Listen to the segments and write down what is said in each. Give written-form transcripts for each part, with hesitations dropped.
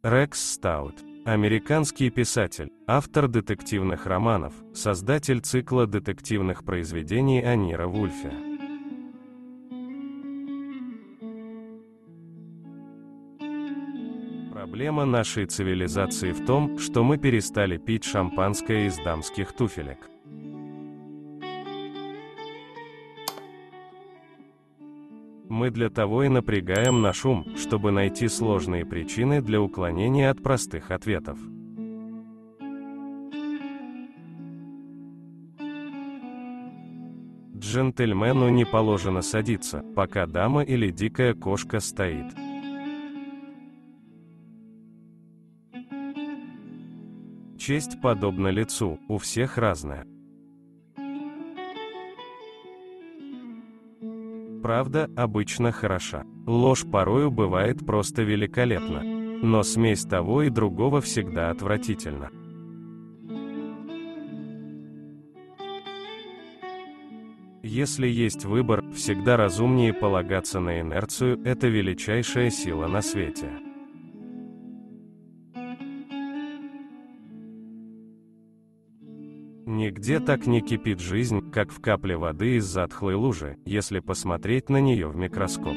Рекс Стаут. Американский писатель, автор детективных романов, создатель цикла детективных произведений о Ниро Вульфе. Проблема нашей цивилизации в том, что мы перестали пить шампанское из дамских туфелек. Мы для того и напрягаем наш ум, чтобы найти сложные причины для уклонения от простых ответов. Джентльмену не положено садиться, пока дама или дикая кошка стоит. Честь подобна лицу, у всех разная. Правда обычно хороша. Ложь порою бывает просто великолепна. Но смесь того и другого всегда отвратительна. Если есть выбор, всегда разумнее полагаться на инерцию, это величайшая сила на свете. Нигде так не кипит жизнь, как в капле воды из затхлой лужи, если посмотреть на нее в микроскоп.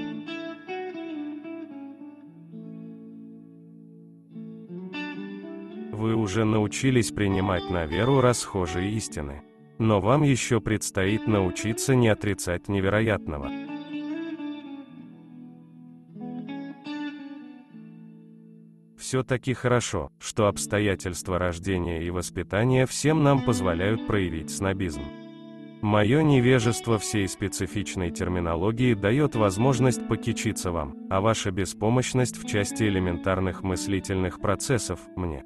Вы уже научились принимать на веру расхожие истины. Но вам еще предстоит научиться не отрицать невероятного. Все-таки хорошо, что обстоятельства рождения и воспитания всем нам позволяют проявить снобизм. Мое невежество всей специфичной терминологии дает возможность покичиться вам, а ваша беспомощность в части элементарных мыслительных процессов – мне.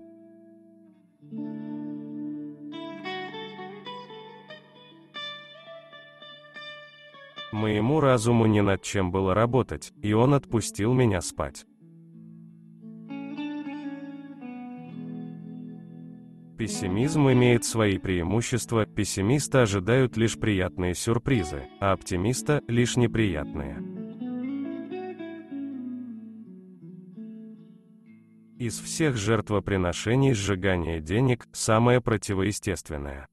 Моему разуму не над чем было работать, и он отпустил меня спать. Пессимизм имеет свои преимущества, пессимисты ожидают лишь приятные сюрпризы, а оптимиста – лишь неприятные. Из всех жертвоприношений сжигание денег – самое противоестественное.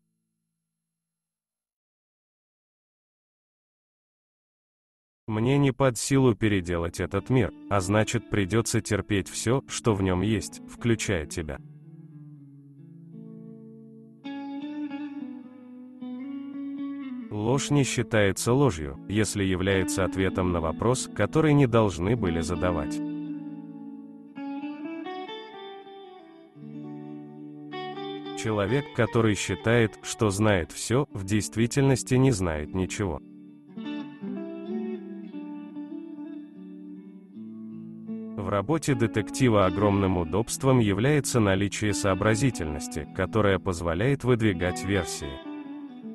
Мне не под силу переделать этот мир, а значит придется терпеть все, что в нем есть, включая тебя. Ложь не считается ложью, если является ответом на вопрос, который не должны были задавать. Человек, который считает, что знает все, в действительности не знает ничего. В работе детектива огромным удобством является наличие сообразительности, которая позволяет выдвигать версии.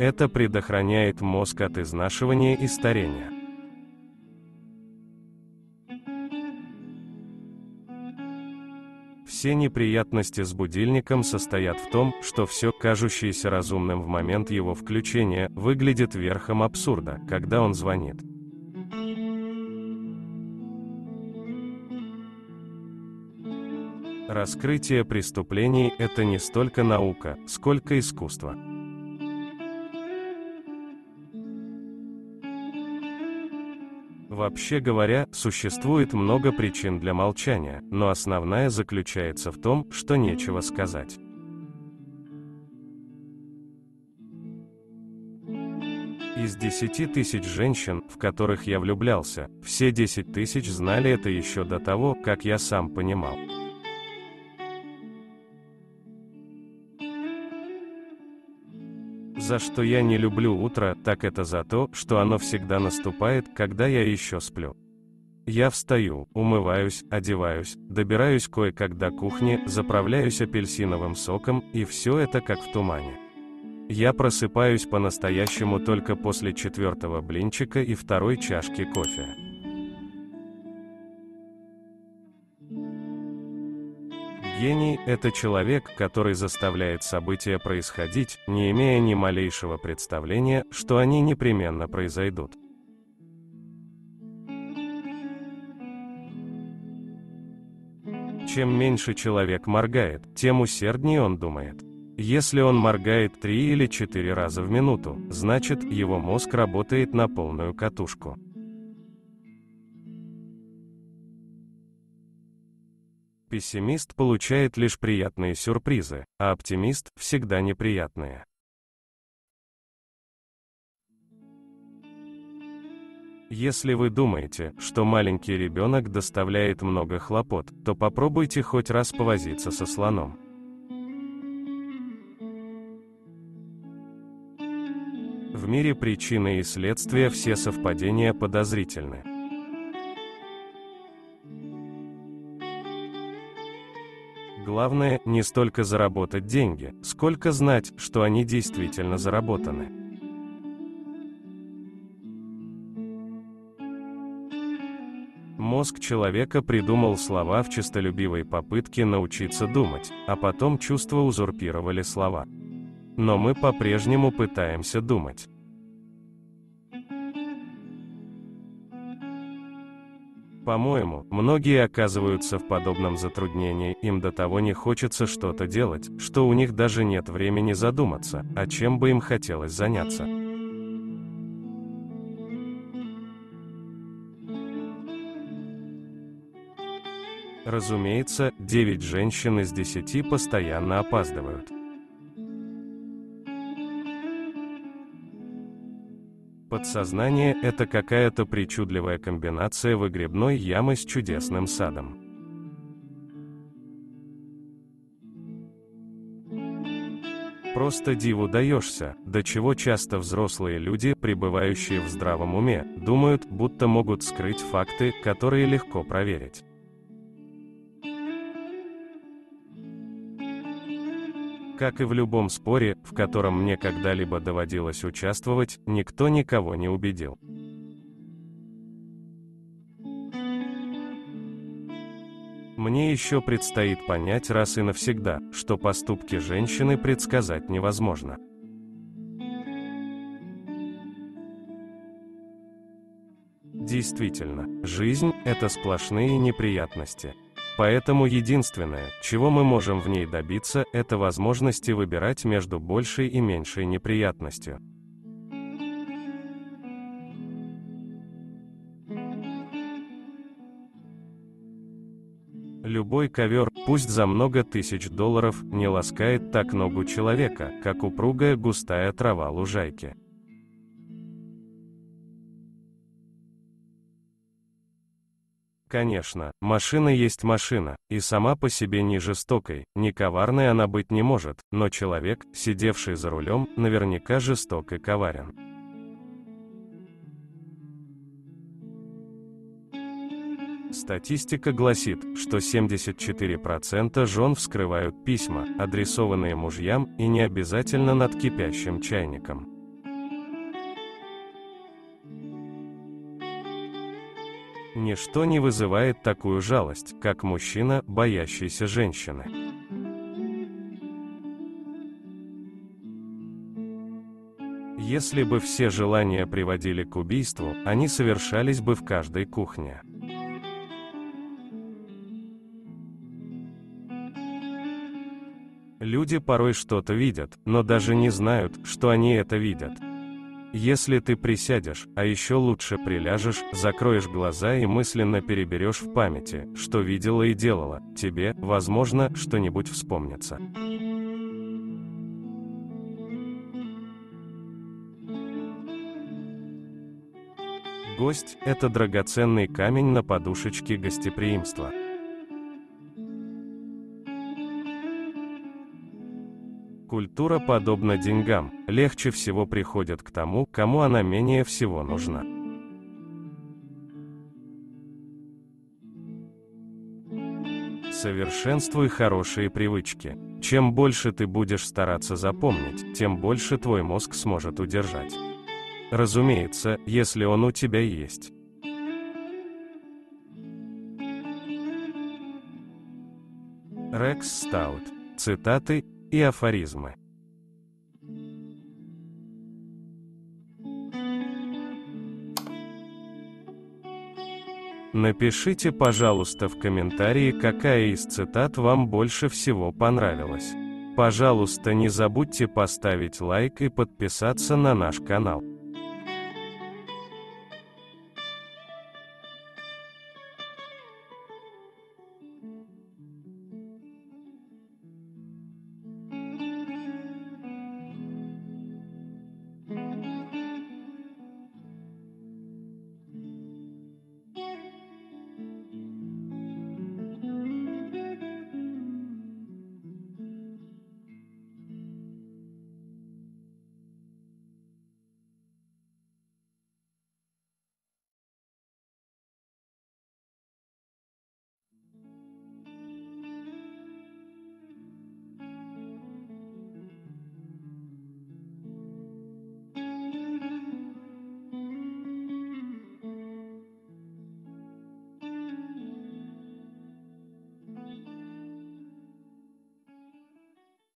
Это предохраняет мозг от изнашивания и старения. Все неприятности с будильником состоят в том, что все, кажущееся разумным в момент его включения, выглядит верхом абсурда, когда он звонит. Раскрытие преступлений – это не столько наука, сколько искусство. Вообще говоря, существует много причин для молчания, но основная заключается в том, что нечего сказать. Из 10 тысяч женщин, в которых я влюблялся, все 10 тысяч знали это еще до того, как я сам понимал. За что я не люблю утро, так это за то, что оно всегда наступает, когда я еще сплю. Я встаю, умываюсь, одеваюсь, добираюсь кое-как до кухни, заправляюсь апельсиновым соком, и все это как в тумане. Я просыпаюсь по-настоящему только после 4-го блинчика и 2-й чашки кофе. Гений – это человек, который заставляет события происходить, не имея ни малейшего представления, что они непременно произойдут. Чем меньше человек моргает, тем усерднее он думает. Если он моргает 3 или 4 раза в минуту, значит, его мозг работает на полную катушку. Пессимист получает лишь приятные сюрпризы, а оптимист – всегда неприятные. Если вы думаете, что маленький ребенок доставляет много хлопот, то попробуйте хоть раз повозиться со слоном. В мире причины и следствия все совпадения подозрительны. Главное, не столько заработать деньги, сколько знать, что они действительно заработаны. Мозг человека придумал слова в честолюбивой попытке научиться думать, а потом чувства узурпировали слова. Но мы по-прежнему пытаемся думать. По-моему, многие оказываются в подобном затруднении, им до того не хочется что-то делать, что у них даже нет времени задуматься, а чем бы им хотелось заняться. Разумеется, 9 женщин из 10 постоянно опаздывают. Подсознание – это какая-то причудливая комбинация выгребной ямы с чудесным садом. Просто диву даешься, до чего часто взрослые люди, пребывающие в здравом уме, думают, будто могут скрыть факты, которые легко проверить. Как и в любом споре, в котором мне когда-либо доводилось участвовать, никто никого не убедил. Мне еще предстоит понять раз и навсегда, что поступки женщины предсказать невозможно. Действительно, жизнь – это сплошные неприятности. Поэтому единственное, чего мы можем в ней добиться, это возможности выбирать между большей и меньшей неприятностью. Любой ковер, пусть за много тысяч долларов, не ласкает так ногу человека, как упругая густая трава лужайки. Конечно, машина есть машина, и сама по себе ни жестокой, ни коварной она быть не может, но человек, сидевший за рулем, наверняка жесток и коварен. Статистика гласит, что 74% жен вскрывают письма, адресованные мужьям, и не обязательно над кипящим чайником. Ничто не вызывает такую жалость, как мужчина, боящийся женщины. Если бы все желания приводили к убийству, они совершались бы в каждой кухне. Люди порой что-то видят, но даже не знают, что они это видят. Если ты присядешь, а еще лучше приляжешь, закроешь глаза и мысленно переберешь в памяти, что видела и делала, тебе, возможно, что-нибудь вспомнится. Гость – это драгоценный камень на подушечке гостеприимства. Культура подобна деньгам, легче всего приходит к тому, кому она менее всего нужна. Совершенствуй хорошие привычки. Чем больше ты будешь стараться запомнить, тем больше твой мозг сможет удержать. Разумеется, если он у тебя есть. Рекс Стаут. Цитаты и афоризмы. Напишите, пожалуйста, в комментарии, какая из цитат вам больше всего понравилась. Пожалуйста, не забудьте поставить лайк и подписаться на наш канал.